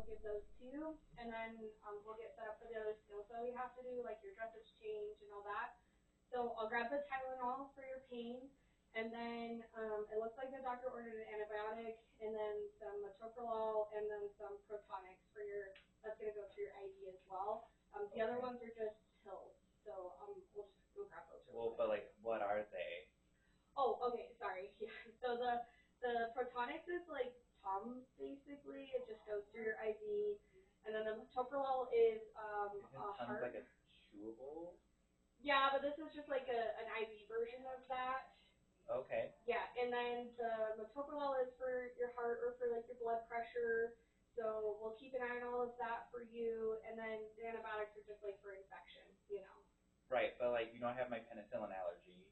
we'll give those to you, and then we'll get set up for the other skills that we have to do, like your dressage change and all that. So I'll grab the Tylenol for your pain, and then it looks like the doctor ordered an antibiotic, and then some metoprolol, and then some protonics for your, that's going to go through your IV as well. The other ones are just pills, so we'll just go grab those. Well, but like, what are they? Oh, okay, sorry. Yeah. So the protonics is like Tums, basically. It just goes through your IV, and then the metoprolol is Tums like a chewable? Yeah, but this is just like an IV version of that. Okay. Yeah, and then the metoprolol is for your heart or for like your blood pressure. So we'll keep an eye on all of that for you, and then the antibiotics are just like for infection, you know. Right, but like, you know, I have my penicillin allergy.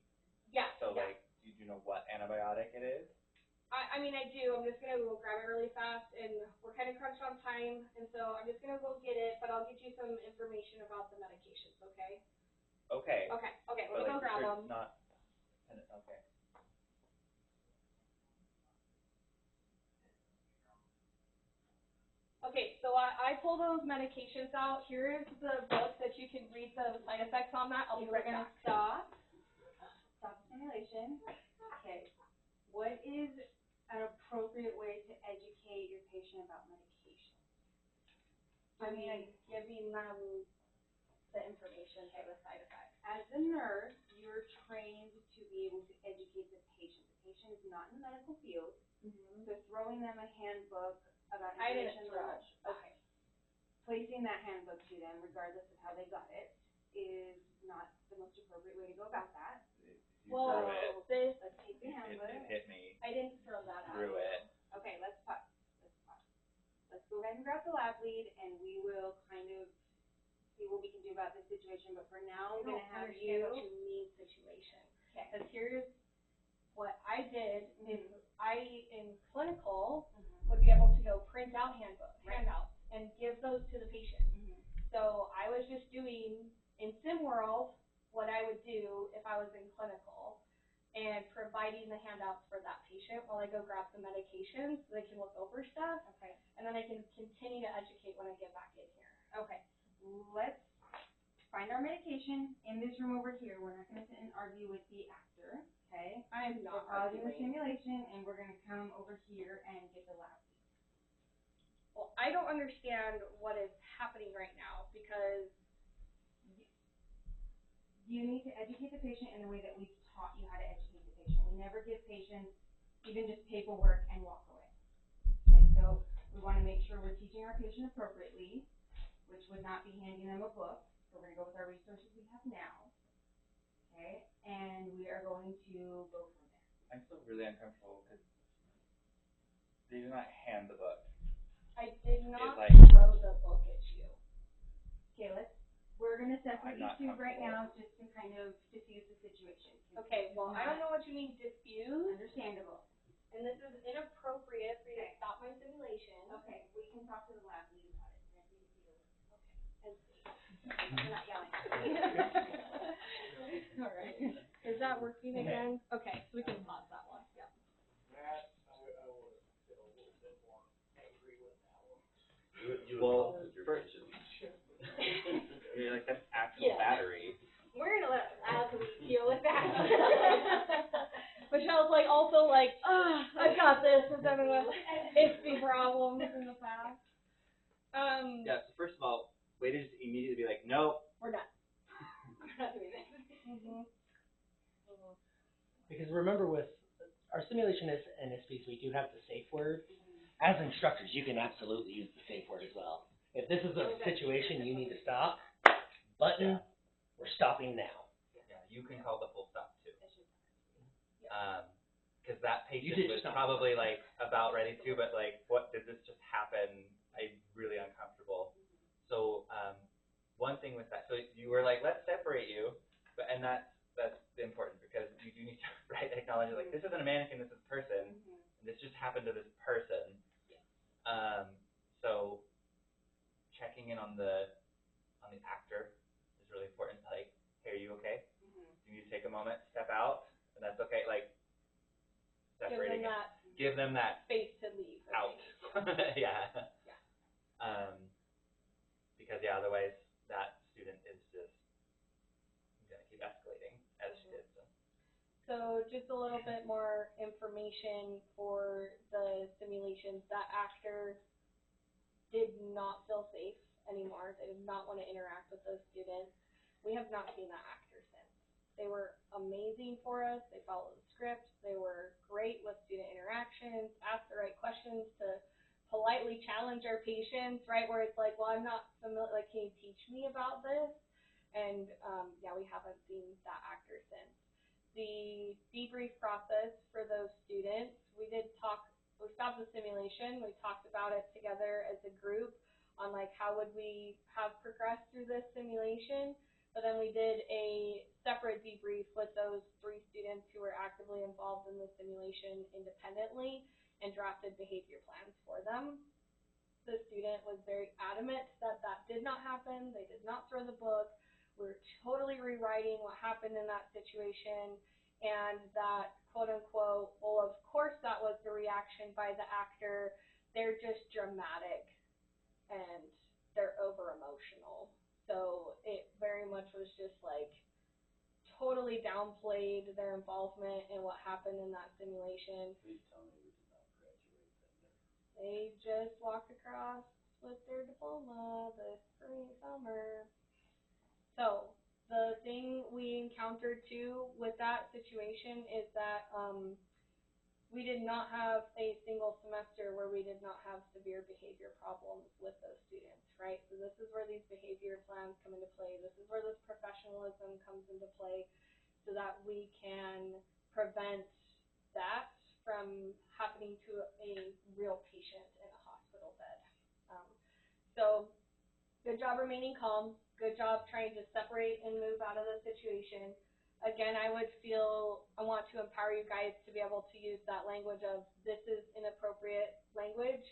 Yeah. So yeah. like, do you know what antibiotic it is? I mean, I do. I'm just going to go grab it really fast, and we're kind of crunched on time, and so I'm just going to go get it, but I'll get you some information about the medications, okay? Okay. Okay, let me go grab them. Not, okay. Okay, so I pull those medications out. Here is the book that you can read the side effects on that. I'll be right back. Stop the simulation. Okay, what is an appropriate way to educate your patient about medication? I mean, giving them the information for the side effects. As a nurse, you're trained to be able to educate the patient. The patient is not in the medical field, so throwing them a handbook about information knowledge. Okay. Placing that handbook to them, regardless of how they got it, is not the most appropriate way to go about that. Well, let's take the handbook. It hit me. I didn't throw that out. Threw it. Okay, let's pause. Let's go ahead and grab the lab lead, and we will kind of see what we can do about this situation. But for now, I'm going to have you. What you mean situation? Okay. Because here's what I did. Is I in clinical would be able to go print out handouts and give those to the patient. So I was just doing in SimWorld what I would do if I was in clinical, and providing the handouts for that patient while I go grab some medications so they can look over stuff. Okay. And then I can continue to educate when I get back in here. Okay. Let's find our medication in this room over here. We're not going to sit and argue with the actor. Okay. I am not pausing the simulation, and we're going to come over here and get the lab. Well, I don't understand what is happening right now because you need to educate the patient in the way that we've taught you how to educate the patient. We never give patients even just paperwork and walk away. Okay, so we want to make sure we're teaching our patient appropriately, which would not be handing them a book. So we're going to go with our resources we have now. Okay, and we are going to go from there. I'm still really uncomfortable because they did not hand the book. I did not throw the book at you. Okay, we're going to separate these two right now just to kind of diffuse the situation. Okay, well, I don't know what you mean diffuse. Understandable. And this is inappropriate for you to stop my simulation. Okay, we can talk to the lab lead about it. Okay, and see. We're not yelling. All right. Is that working again? Okay, so we can pause that one. Yeah. That, I would feel a little bit more angry with that one. Well, you're like, that's actual battery. We're going to let Ashley deal with that. Michelle's like, also like, I've got this. I've done enough ISP problems in the past. Yeah, so first of all, way to just immediately be like, nope. We're done. We're not doing it. Because remember, with our simulation is NSP, so we do have the safe word. As instructors, you can absolutely use the safe word as well. If this is a situation you need to stop, button, we're stopping now. Yeah, you can call the full stop too. Because that patient was stop. probably like about ready to, but like, what did this just happen? I'm really uncomfortable. So one thing with that, so you were like, let's separate you, but and that's important because you do need to acknowledge like this isn't a mannequin, this is a person, and this just happened to this person. So checking in on the actor is really important. Like, hey, are you okay? You need to take a moment, step out, and that's okay. Like separating. Give them that space to leave. Out. Yeah. yeah, otherwise that student is just gonna keep escalating as she did. So just a little bit more information for the simulations. That actor did not feel safe anymore. They did not want to interact with those students. We have not seen that actor since. They were amazing for us. They followed the script. They were great with student interactions, asked the right questions to politely challenge our patients, right, where it's like, well, I'm not familiar, like, can you teach me about this? And yeah, we haven't seen that actor since. The debrief process for those students, we stopped the simulation, we talked about it together as a group on like how would we have progressed through this simulation, but then we did a separate debrief with those 3 students who were actively involved in the simulation independently and drafted behavior plans for them. The student was very adamant that that did not happen, they did not throw the book, we're totally rewriting what happened in that situation, and that, quote unquote, well, of course that was the reaction by the actor, they're just dramatic and they're over emotional. So it very much was just like totally downplayed their involvement in what happened in that simulation. Please tell me we did not graduate then. They just walked across with their diploma this spring, summer. So the thing we encountered too with that situation is that we did not have a single semester where we did not have severe behavior problems with those students, right? So this is where these behavior plans come into play. This is where this professionalism comes into play so that we can prevent that from happening to a real patient in a hospital bed. So good job remaining calm. Good job trying to separate and move out of the situation. Again, I want to empower you guys to be able to use that language of this is inappropriate language.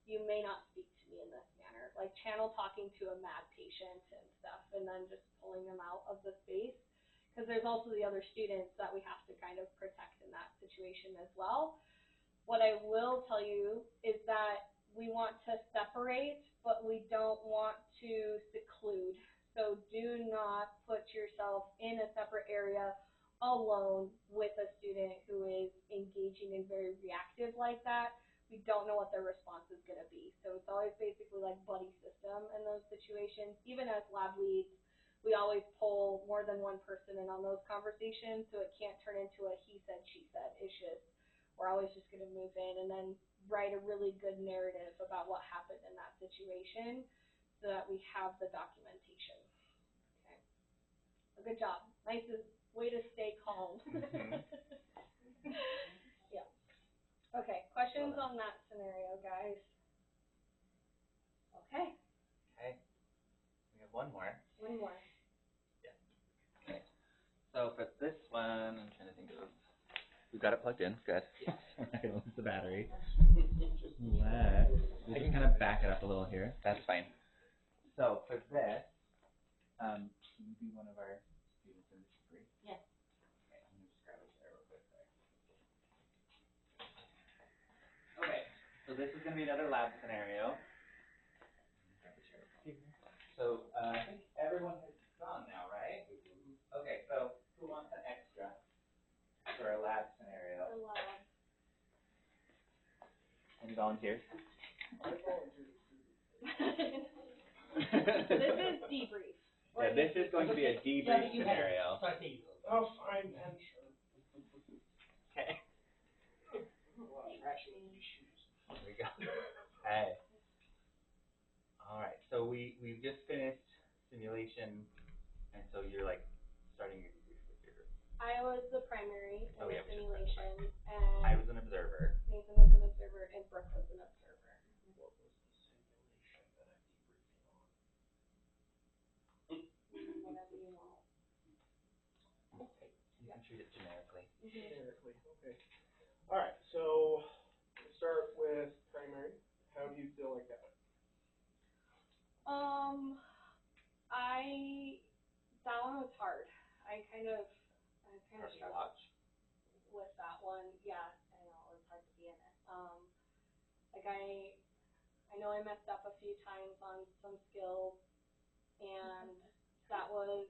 You may not speak to me in this manner. Like channel talking to a mad patient and stuff and then just pulling them out of the space. Because there's also the other students that we have to kind of protect in that situation as well. What I will tell you is that we want to separate, but we don't want to seclude. So do not put yourself in a separate area alone with a student who is engaging and very reactive like that. We don't know what their response is going to be. So it's always basically like buddy system in those situations. Even as lab leads, we always pull more than one person in on those conversations so it can't turn into a he said, she said. It's just, we're always just going to move in and then write a really good narrative about what happened in that situation so that we have the documentation. Okay. So good job. Nice way to stay calm. Mm-hmm. Yeah. Okay. Questions on that scenario, guys? Okay. Okay. We have one more. One more. Yeah. Okay. So for this one, I'm trying to think of. We've got it plugged in. Good. I'm not gonna lose the battery. We'll just kind of back it up a little here. That's fine. So for this, can you be one of our students in this degree? Yes. Okay, I'm gonna just grab a chair real quick. Sorry. Okay, so this is gonna be another lab scenario. Grab a chair. So I think everyone has gone now, right? Okay, so who wants an extra for a lab scenario? The lab. Any volunteers? This is debrief. Yeah, this is going to be a debrief scenario. Oh, fine, then, sure. Okay. There we go. Hey. Alright, so we've just finished simulation, and so you're like starting your debrief with your. I was the primary in Oh, the yeah, we should simulation, I and was an observer. Nathan was an observer, and Brooke was an observer. What was the simulation that I'm debriefing on? Whatever you want. Okay. You can treat it generically. Generically, okay. Alright, so we'll start with primary. How do you feel like that went? That one was hard. I kind of Hard to struggled watch. with that one. Yeah, I know, it was hard to be in it. Like I know I messed up a few times on some skills, and that was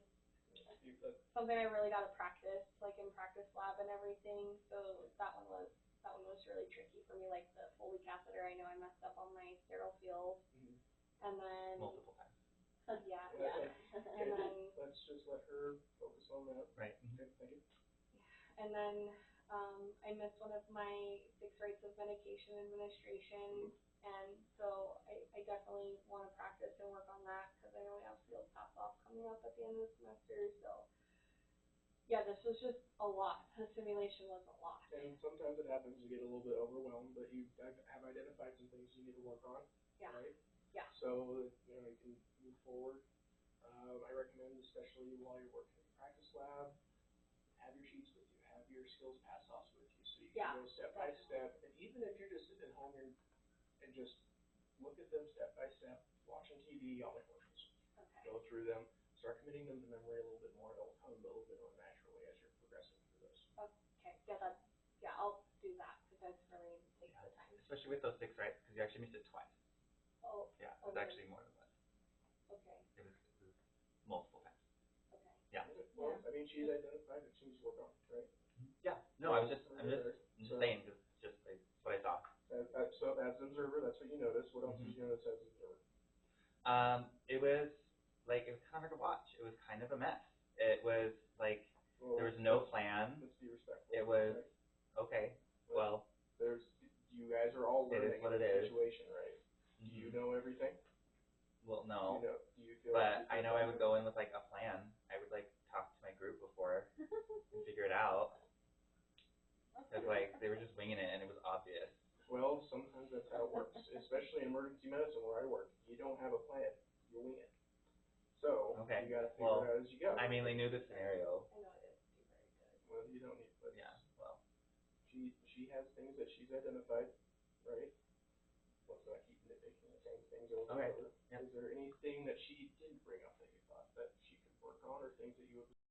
something I really got to practice, like in practice lab and everything. So that one was really tricky for me. Like the Foley catheter, I know I messed up on my sterile field, and then Multiple times. yeah, Okay, and then let's just let her focus on that. Right. Okay, thank you. and then I missed one of my 6 rites of medication administration, and so I definitely want to practice and work on that because I know we have field pass off coming up at the end of the semester. So yeah, this was just a lot. The simulation was a lot. And sometimes it happens, you get a little bit overwhelmed, but you have identified some things you need to work on, Yeah. right? Yeah. So, you know, you can move forward. I recommend, especially while you're working in the practice lab, have your sheets with you, have your skills pass-offs with you, so you can go step by step. And even if you're just sitting at home and just look at them step by step, watching TV, all the commercials. Okay. Go through them, start committing them to memory a little bit more. It'll come a little bit more naturally as you're progressing through those. Okay. Yeah, I'll do that because I really need to take the time. Especially with those 6 rights, because you actually missed it twice. Oh. Yeah, it was Okay. actually more than once. Okay. It was multiple times. Okay. Yeah. Well, I mean, she's identified that she needs to work on, right? Yeah. No, I'm just saying, because just like what I saw. So as an observer, that's what you noticed. What else did you notice as an observer? It was like, it was kind of hard to watch. It was kind of a mess. It was like, there was no plan. Let's be respectful. It was, okay, well. You guys are all learning what in it the is. situation, right? Do you know everything? Well, no. Do you feel But I know I would go in with like a plan. I would like talk to my group before and figure it out. Because like, they were just winging it and it was obvious. Well, sometimes that's how it works, especially in emergency medicine where I work. You don't have a plan, you wing it. So, Okay. you gotta figure it out as you go. I mainly knew the scenario. I know I didn't do very good. Well, you don't need, but Yeah, well. she has things that she's identified, right? Let's not keep nitpicking the same things over and over. Yeah. Is there anything that she didn't bring up that you thought that she could work on, or things that you would